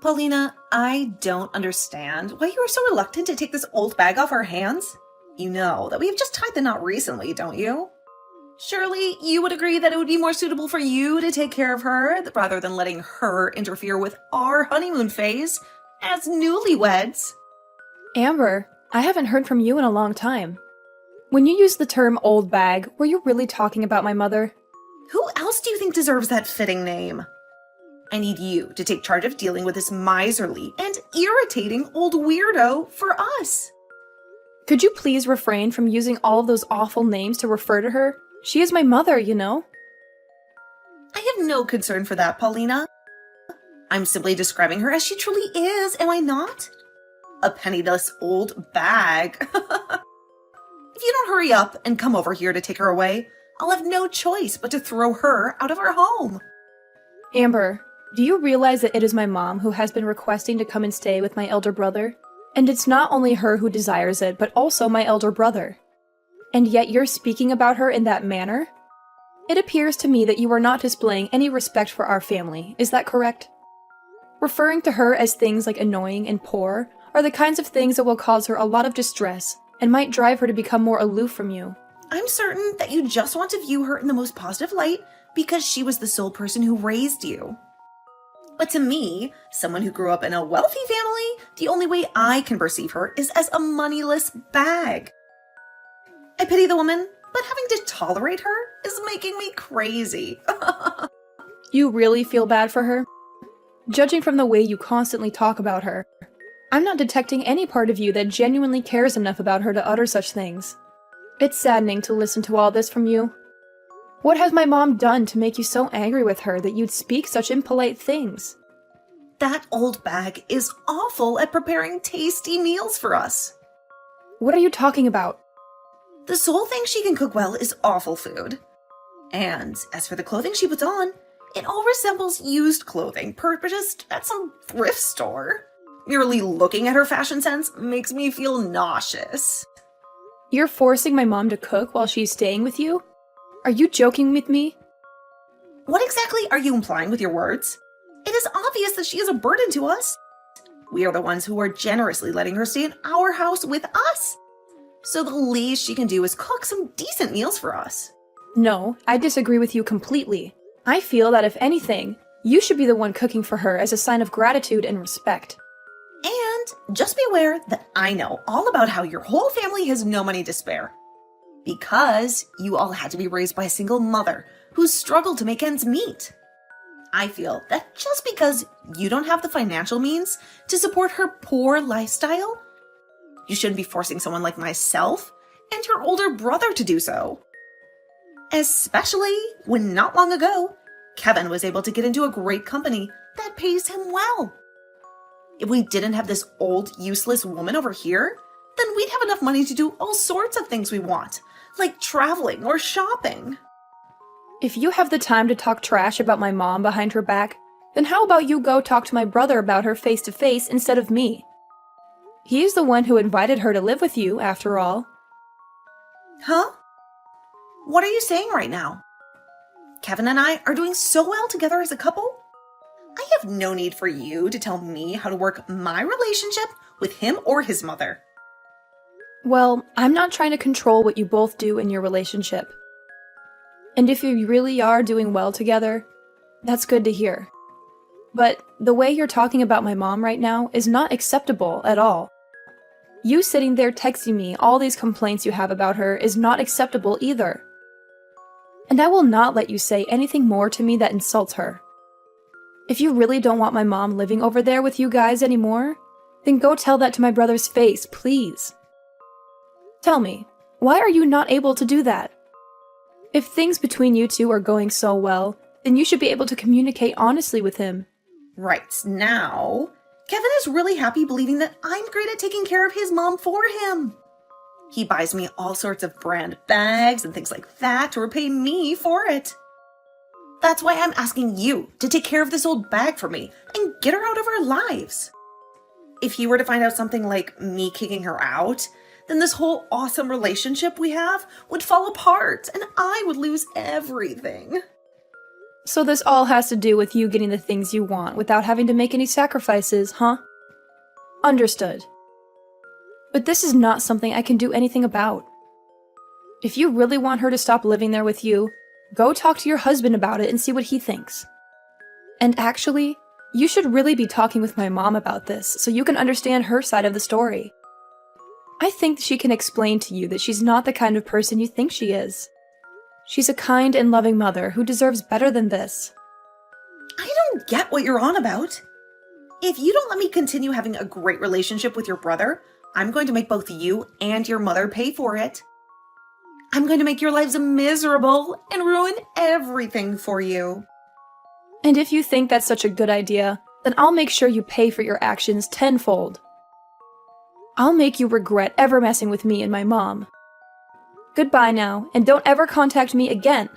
Paulina, I don't understand why you are so reluctant to take this old bag off our hands. You know that we have just tied the knot recently, don't you? Surely you would agree that it would be more suitable for you to take care of her rather than letting her interfere with our honeymoon phase as newlyweds. Amber, I haven't heard from you in a long time. When you used the term old bag, were you really talking about my mother? Who else do you think deserves that fitting name? I need you to take charge of dealing with this miserly and irritating old weirdo for us. Could you please refrain from using all of those awful names to refer to her? She is my mother, you know. I have no concern for that, Paulina. I'm simply describing her as she truly is, am I not? A penniless old bag. If you don't hurry up and come over here to take her away, I'll have no choice but to throw her out of our home. Amber, do you realize that it is my mom who has been requesting to come and stay with my elder brother? And it's not only her who desires it, but also my elder brother. And yet you're speaking about her in that manner? It appears to me that you are not displaying any respect for our family, is that correct? Referring to her as things like annoying and poor are the kinds of things that will cause her a lot of distress and might drive her to become more aloof from you. I'm certain that you just want to view her in the most positive light because she was the sole person who raised you. But to me, someone who grew up in a wealthy family, the only way I can perceive her is as a moneyless bag. I pity the woman, but having to tolerate her is making me crazy. You really feel bad for her? Judging from the way you constantly talk about her, I'm not detecting any part of you that genuinely cares enough about her to utter such things. It's saddening to listen to all this from you. What has my mom done to make you so angry with her that you'd speak such impolite things? That old bag is awful at preparing tasty meals for us. What are you talking about? The sole thing she can cook well is awful food. And as for the clothing she puts on, it all resembles used clothing purchased at some thrift store. Merely looking at her fashion sense makes me feel nauseous. You're forcing my mom to cook while she's staying with you? Are you joking with me? What exactly are you implying with your words? It is obvious that she is a burden to us. We are the ones who are generously letting her stay in our house with us. So the least she can do is cook some decent meals for us. No, I disagree with you completely. I feel that if anything, you should be the one cooking for her as a sign of gratitude and respect. And just be aware that I know all about how your whole family has no money to spare. Because you all had to be raised by a single mother who struggled to make ends meet. I feel that just because you don't have the financial means to support her poor lifestyle, you shouldn't be forcing someone like myself and your older brother to do so. Especially when not long ago, Kevin was able to get into a great company that pays him well. If we didn't have this old, useless woman over here, then we'd have enough money to do all sorts of things we want, like traveling or shopping. If you have the time to talk trash about my mom behind her back, then how about you go talk to my brother about her face to face instead of me? He's the one who invited her to live with you, after all. Huh? What are you saying right now? Kevin and I are doing so well together as a couple. I have no need for you to tell me how to work my relationship with him or his mother. Well, I'm not trying to control what you both do in your relationship. And if you really are doing well together, that's good to hear. But the way you're talking about my mom right now is not acceptable at all. You sitting there texting me all these complaints you have about her is not acceptable either. And I will not let you say anything more to me that insults her. If you really don't want my mom living over there with you guys anymore, then go tell that to my brother's face, please. Tell me, why are you not able to do that? If things between you two are going so well, then you should be able to communicate honestly with him. Right now, Kevin is really happy believing that I'm great at taking care of his mom for him. He buys me all sorts of brand bags and things like that to repay me for it. That's why I'm asking you to take care of this old bag for me and get her out of our lives. If he were to find out something like me kicking her out, then this whole awesome relationship we have would fall apart and I would lose everything. So this all has to do with you getting the things you want without having to make any sacrifices, huh? Understood. But this is not something I can do anything about. If you really want her to stop living there with you, go talk to your husband about it and see what he thinks. And actually, you should really be talking with my mom about this so you can understand her side of the story. I think she can explain to you that she's not the kind of person you think she is. She's a kind and loving mother who deserves better than this. I don't get what you're on about. If you don't let me continue having a great relationship with your brother, I'm going to make both you and your mother pay for it. I'm going to make your lives miserable and ruin everything for you. And if you think that's such a good idea, then I'll make sure you pay for your actions tenfold. I'll make you regret ever messing with me and my mom. Goodbye now, and don't ever contact me again.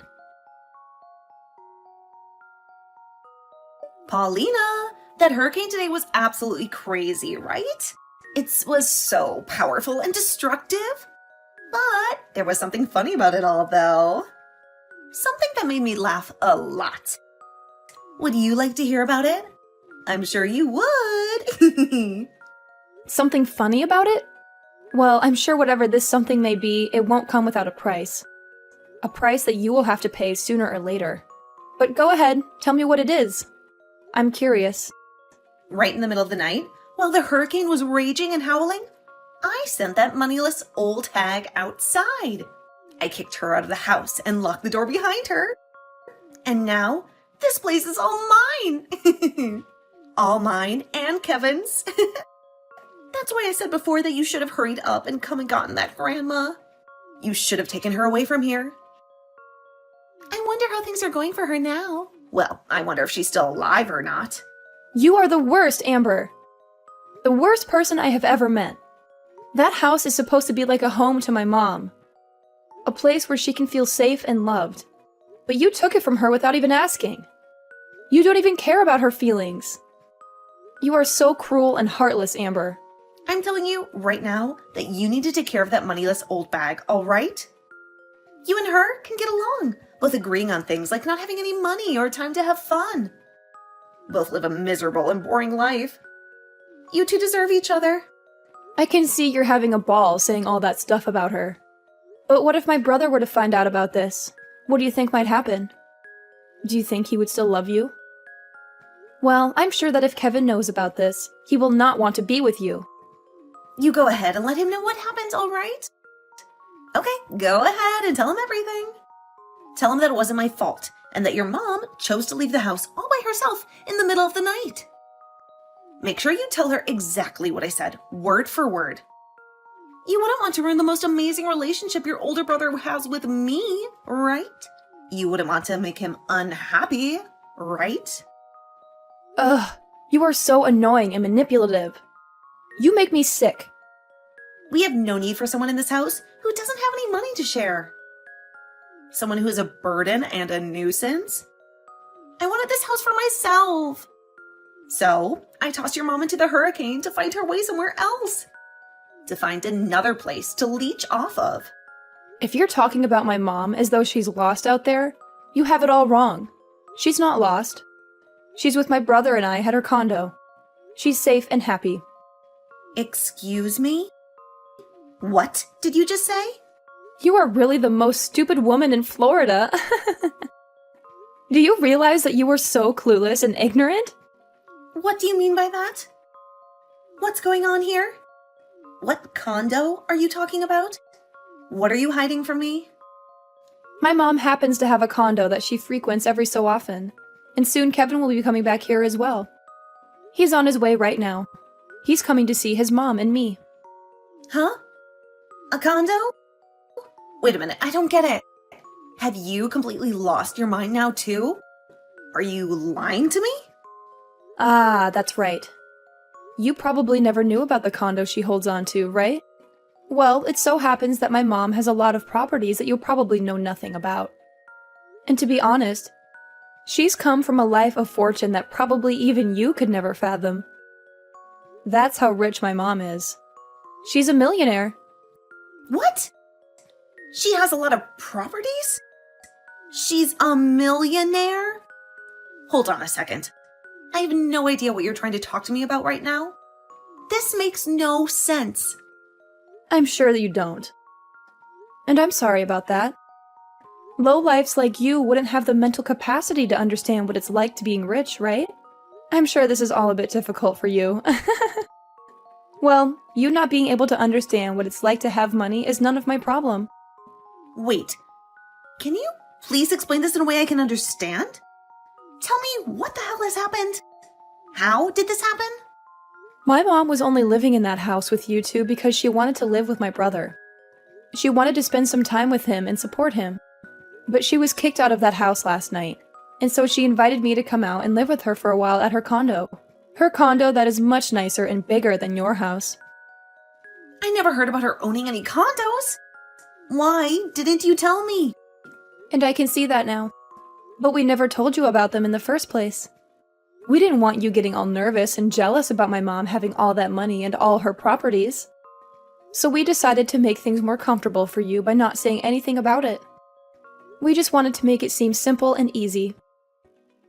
Paulina, that hurricane today was absolutely crazy, right? It was so powerful and destructive. But there was something funny about it all, though. Something that made me laugh a lot. Would you like to hear about it? I'm sure you would. Something funny about it? Well, I'm sure whatever this something may be, it won't come without a price. A price that you will have to pay sooner or later. But go ahead, tell me what it is. I'm curious. Right in the middle of the night, while the hurricane was raging and howling, I sent that moneyless old hag outside. I kicked her out of the house and locked the door behind her. And now, this place is all mine. All mine and Kevin's. That's why I said before that you should have hurried up and come and gotten that grandma. You should have taken her away from here. I wonder how things are going for her now. Well, I wonder if she's still alive or not. You are the worst, Amber. The worst person I have ever met. That house is supposed to be like a home to my mom. A place where she can feel safe and loved. But you took it from her without even asking. You don't even care about her feelings. You are so cruel and heartless, Amber. I'm telling you right now that you need to take care of that moneyless old bag, all right? You and her can get along, both agreeing on things like not having any money or time to have fun. Both live a miserable and boring life. You two deserve each other. I can see you're having a ball saying all that stuff about her. But what if my brother were to find out about this? What do you think might happen? Do you think he would still love you? Well, I'm sure that if Kevin knows about this, he will not want to be with you. You go ahead and let him know what happened, all right? Okay, go ahead and tell him everything. Tell him that it wasn't my fault, and that your mom chose to leave the house all by herself in the middle of the night. Make sure you tell her exactly what I said, word for word. You wouldn't want to ruin the most amazing relationship your older brother has with me, right? You wouldn't want to make him unhappy, right? Ugh, you are so annoying and manipulative. You make me sick. We have no need for someone in this house who doesn't have any money to share. Someone who is a burden and a nuisance. I wanted this house for myself. So, I tossed your mom into the hurricane to find her way somewhere else. To find another place to leech off of. If you're talking about my mom as though she's lost out there, you have it all wrong. She's not lost. She's with my brother and I at her condo. She's safe and happy. Excuse me? What did you just say? You are really the most stupid woman in Florida. Do you realize that you are so clueless and ignorant? What do you mean by that? What's going on here? What condo are you talking about? What are you hiding from me? My mom happens to have a condo that she frequents every so often, and soon Kevin will be coming back here as well. He's on his way right now. He's coming to see his mom and me. Huh? A condo? Wait a minute, I don't get it. Have you completely lost your mind now too? Are you lying to me? Ah, that's right. You probably never knew about the condo she holds on to, right? Well, it so happens that my mom has a lot of properties that you'll probably know nothing about. And to be honest, she's come from a life of fortune that probably even you could never fathom. That's how rich my mom is. She's a millionaire. What? She has a lot of properties? She's a millionaire? Hold on a second. I have no idea what you're trying to talk to me about right now. This makes no sense. I'm sure that you don't. And I'm sorry about that. Lowlifes like you wouldn't have the mental capacity to understand what it's like to being rich, right? I'm sure this is all a bit difficult for you. Well, you not being able to understand what it's like to have money is none of my problem. Wait, can you please explain this in a way I can understand? Tell me what the hell has happened? How did this happen? My mom was only living in that house with you two because she wanted to live with my brother. She wanted to spend some time with him and support him. But she was kicked out of that house last night, and so she invited me to come out and live with her for a while at her condo. Her condo that is much nicer and bigger than your house. I never heard about her owning any condos. Why didn't you tell me? And I can see that now. But we never told you about them in the first place. We didn't want you getting all nervous and jealous about my mom having all that money and all her properties. So we decided to make things more comfortable for you by not saying anything about it. We just wanted to make it seem simple and easy.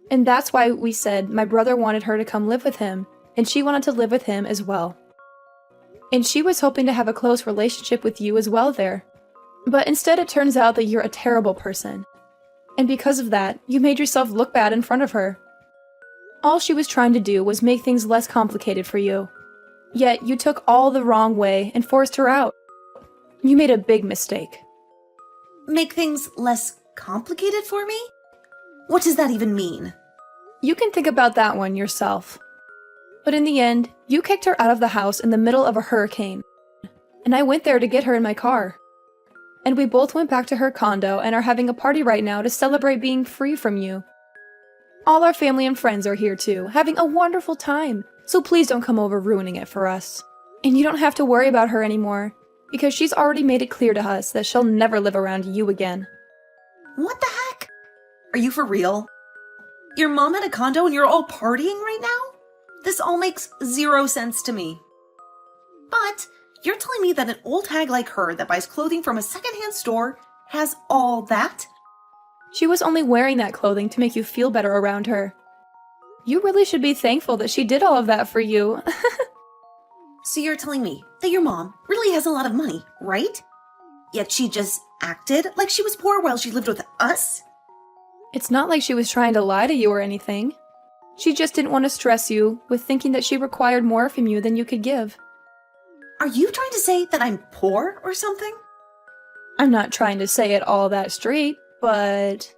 And that's why we said my brother wanted her to come live with him, and she wanted to live with him as well. And she was hoping to have a close relationship with you as well there. But instead it turns out that you're a terrible person. And because of that, you made yourself look bad in front of her. All she was trying to do was make things less complicated for you. Yet you took all the wrong way and forced her out. You made a big mistake. Make things less complicated for me? What does that even mean? You can think about that one yourself. But in the end, you kicked her out of the house in the middle of a hurricane. And I went there to get her in my car. And we both went back to her condo and are having a party right now to celebrate being free from you. All our family and friends are here too, having a wonderful time. So please don't come over ruining it for us. And you don't have to worry about her anymore, because she's already made it clear to us that she'll never live around you again. What the heck? Are you for real? Your mom had a condo and you're all partying right now? This all makes zero sense to me. But you're telling me that an old hag like her that buys clothing from a secondhand store has all that? She was only wearing that clothing to make you feel better around her. You really should be thankful that she did all of that for you. So you're telling me that your mom really has a lot of money, right? Yet she just acted like she was poor while she lived with us? It's not like she was trying to lie to you or anything. She just didn't want to stress you with thinking that she required more from you than you could give. Are you trying to say that I'm poor or something? I'm not trying to say it all that straight, but...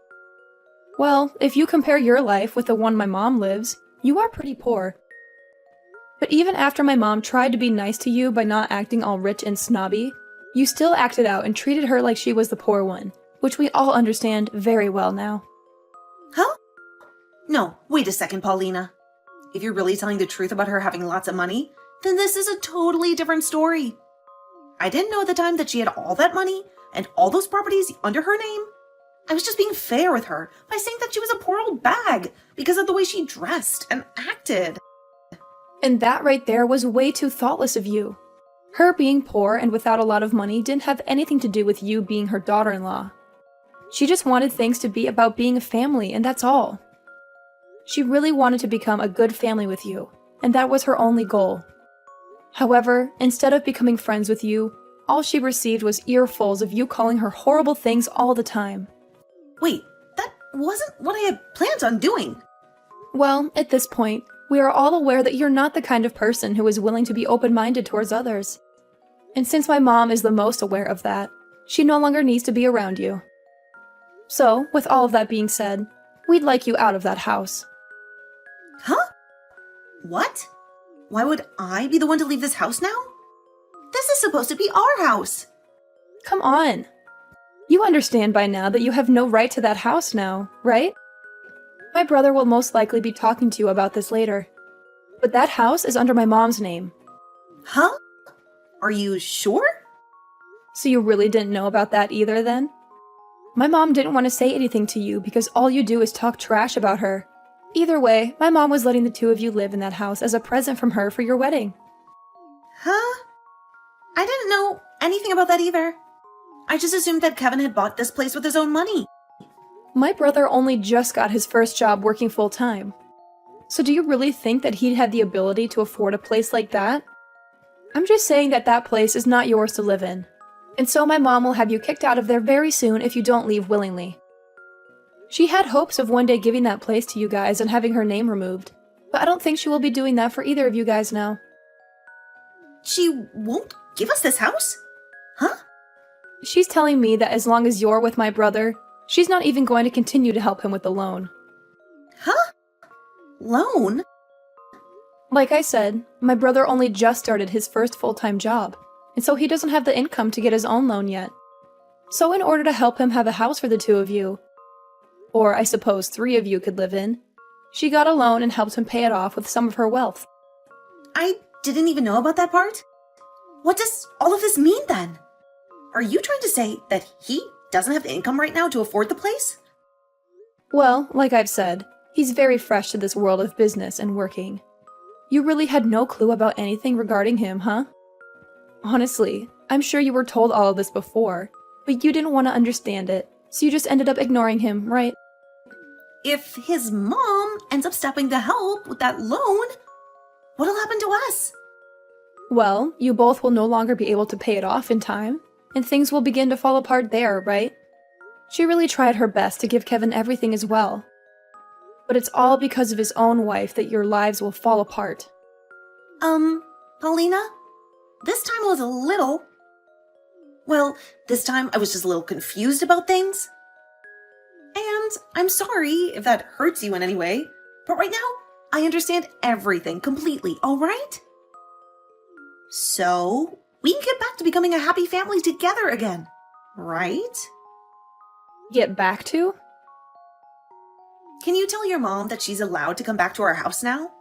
Well, if you compare your life with the one my mom lives, you are pretty poor. But even after my mom tried to be nice to you by not acting all rich and snobby, you still acted out and treated her like she was the poor one, which we all understand very well now. Huh? No, wait a second, Paulina. If you're really telling the truth about her having lots of money, then this is a totally different story. I didn't know at the time that she had all that money and all those properties under her name. I was just being fair with her by saying that she was a poor old bag because of the way she dressed and acted. And that right there was way too thoughtless of you. Her being poor and without a lot of money didn't have anything to do with you being her daughter-in-law. She just wanted things to be about being a family, and that's all. She really wanted to become a good family with you, and that was her only goal. However, instead of becoming friends with you, all she received was earfuls of you calling her horrible things all the time. Wait, that wasn't what I had planned on doing. Well, at this point, we are all aware that you're not the kind of person who is willing to be open-minded towards others. And since my mom is the most aware of that, she no longer needs to be around you. So, with all of that being said, we'd like you out of that house. Huh? What? Why would I be the one to leave this house now? This is supposed to be our house. Come on. You understand by now that you have no right to that house now, right? My brother will most likely be talking to you about this later. But that house is under my mom's name. Huh? Are you sure? So you really didn't know about that either then? My mom didn't want to say anything to you because all you do is talk trash about her. Either way, my mom was letting the two of you live in that house as a present from her for your wedding. Huh? I didn't know anything about that either. I just assumed that Kevin had bought this place with his own money. My brother only just got his first job working full-time. So do you really think that he'd have the ability to afford a place like that? I'm just saying that that place is not yours to live in. And so my mom will have you kicked out of there very soon if you don't leave willingly. She had hopes of one day giving that place to you guys and having her name removed, but I don't think she will be doing that for either of you guys now. She won't give us this house? Huh? She's telling me that as long as you're with my brother, she's not even going to continue to help him with the loan. Huh? Loan? Like I said, my brother only just started his first full-time job, and so he doesn't have the income to get his own loan yet. So in order to help him have a house for the two of you, or I suppose 3 of you could live in, she got a loan and helped him pay it off with some of her wealth. I didn't even know about that part. What does all of this mean then? Are you trying to say that he doesn't have the income right now to afford the place? Well, like I've said, he's very fresh to this world of business and working. You really had no clue about anything regarding him, huh? Honestly, I'm sure you were told all of this before, but you didn't want to understand it, so you just ended up ignoring him, right? If his mom ends up stepping to help with that loan, what'll happen to us? Well, you both will no longer be able to pay it off in time, and things will begin to fall apart there, right? She really tried her best to give Kevin everything as well. But it's all because of his own wife that your lives will fall apart. Paulina? This time was a little... Well, this time I was just a little confused about things. And I'm sorry if that hurts you in any way, but right now, I understand everything completely, alright? So, we can get back to becoming a happy family together again, right? Get back to? Can you tell your mom that she's allowed to come back to our house now?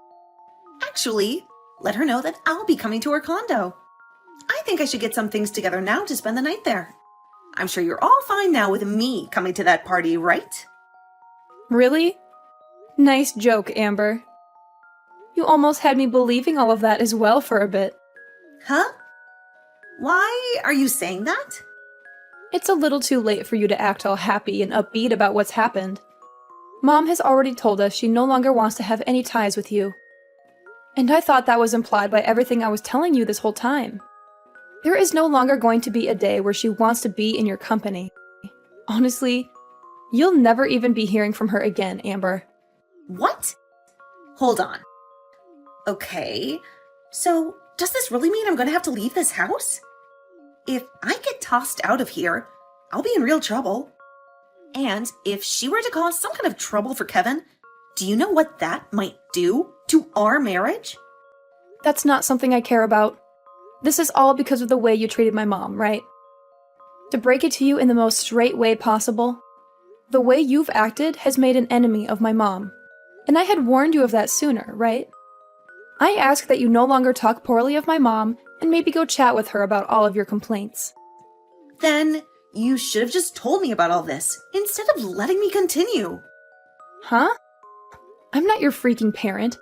Actually, let her know that I'll be coming to her condo. I think I should get some things together now to spend the night there. I'm sure you're all fine now with me coming to that party, right? Really? Nice joke, Amber. You almost had me believing all of that as well for a bit. Huh? Why are you saying that? It's a little too late for you to act all happy and upbeat about what's happened. Mom has already told us she no longer wants to have any ties with you. And I thought that was implied by everything I was telling you this whole time. There is no longer going to be a day where she wants to be in your company. Honestly, you'll never even be hearing from her again, Amber. What? Hold on. Okay, so does this really mean I'm going to have to leave this house? If I get tossed out of here, I'll be in real trouble. And if she were to cause some kind of trouble for Kevin, do you know what that might do to our marriage? That's not something I care about. This is all because of the way you treated my mom, right? To break it to you in the most straight way possible, the way you've acted has made an enemy of my mom. And I had warned you of that sooner, right? I ask that you no longer talk poorly of my mom and maybe go chat with her about all of your complaints. Then you should have just told me about all this instead of letting me continue. Huh? I'm not your freaking parent.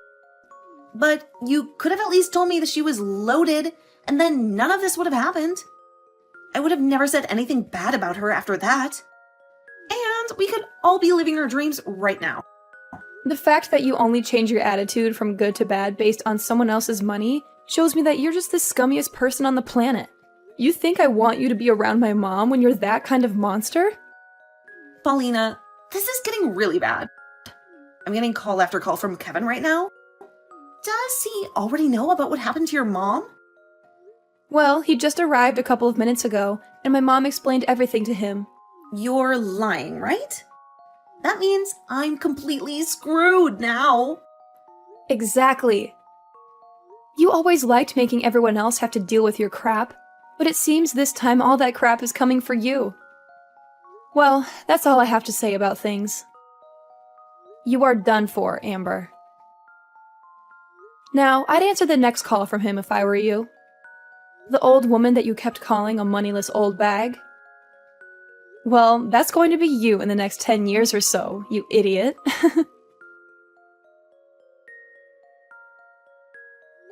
But you could have at least told me that she was loaded, and then none of this would have happened. I would have never said anything bad about her after that. And we could all be living our dreams right now. The fact that you only change your attitude from good to bad based on someone else's money shows me that you're just the scummiest person on the planet. You think I want you to be around my mom when you're that kind of monster? Paulina, this is getting really bad. I'm getting call after call from Kevin right now. Does he already know about what happened to your mom? Well, he just arrived a couple of minutes ago, and my mom explained everything to him. You're lying, right? That means I'm completely screwed now. Exactly. You always liked making everyone else have to deal with your crap, but it seems this time all that crap is coming for you. Well, that's all I have to say about things. You are done for, Amber. Now, I'd answer the next call from him if I were you. The old woman that you kept calling a moneyless old bag? Well, that's going to be you in the next 10 years or so, you idiot.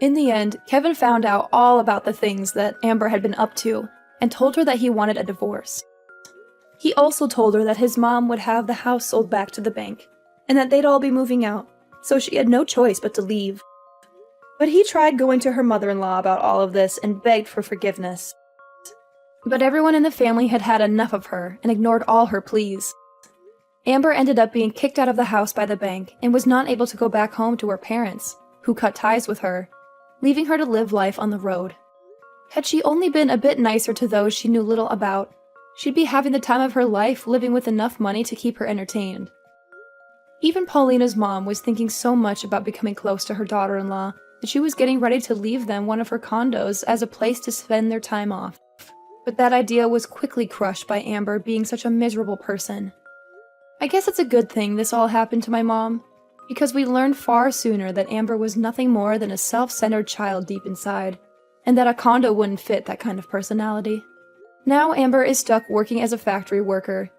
In the end, Kevin found out all about the things that Amber had been up to and told her that he wanted a divorce. He also told her that his mom would have the house sold back to the bank, and that they'd all be moving out, so she had no choice but to leave. But he tried going to her mother-in-law about all of this and begged for forgiveness. But everyone in the family had had enough of her and ignored all her pleas. Amber ended up being kicked out of the house by the bank and was not able to go back home to her parents, who cut ties with her, leaving her to live life on the road. Had she only been a bit nicer to those she knew little about, she'd be having the time of her life living with enough money to keep her entertained. Even Paulina's mom was thinking so much about becoming close to her daughter-in-law that she was getting ready to leave them one of her condos as a place to spend their time off. But that idea was quickly crushed by Amber being such a miserable person. I guess it's a good thing this all happened to my mom, because we learned far sooner that Amber was nothing more than a self-centered child deep inside, and that a condo wouldn't fit that kind of personality. Now Amber is stuck working as a factory worker,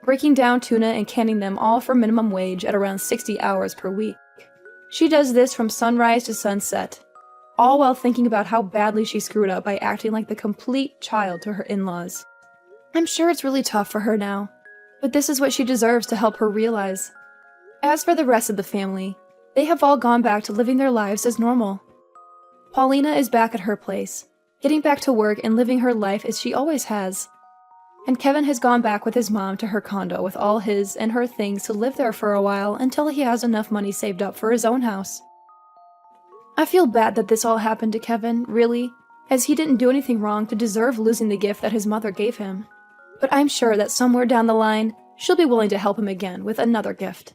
breaking down tuna and canning them all for minimum wage at around 60 hours per week. She does this from sunrise to sunset, all while thinking about how badly she screwed up by acting like the complete child to her in-laws. I'm sure it's really tough for her now, but this is what she deserves to help her realize. As for the rest of the family, they have all gone back to living their lives as normal. Paulina is back at her place, getting back to work and living her life as she always has. And Kevin has gone back with his mom to her condo with all his and her things to live there for a while until he has enough money saved up for his own house. I feel bad that this all happened to Kevin, really, as he didn't do anything wrong to deserve losing the gift that his mother gave him. But I'm sure that somewhere down the line, she'll be willing to help him again with another gift.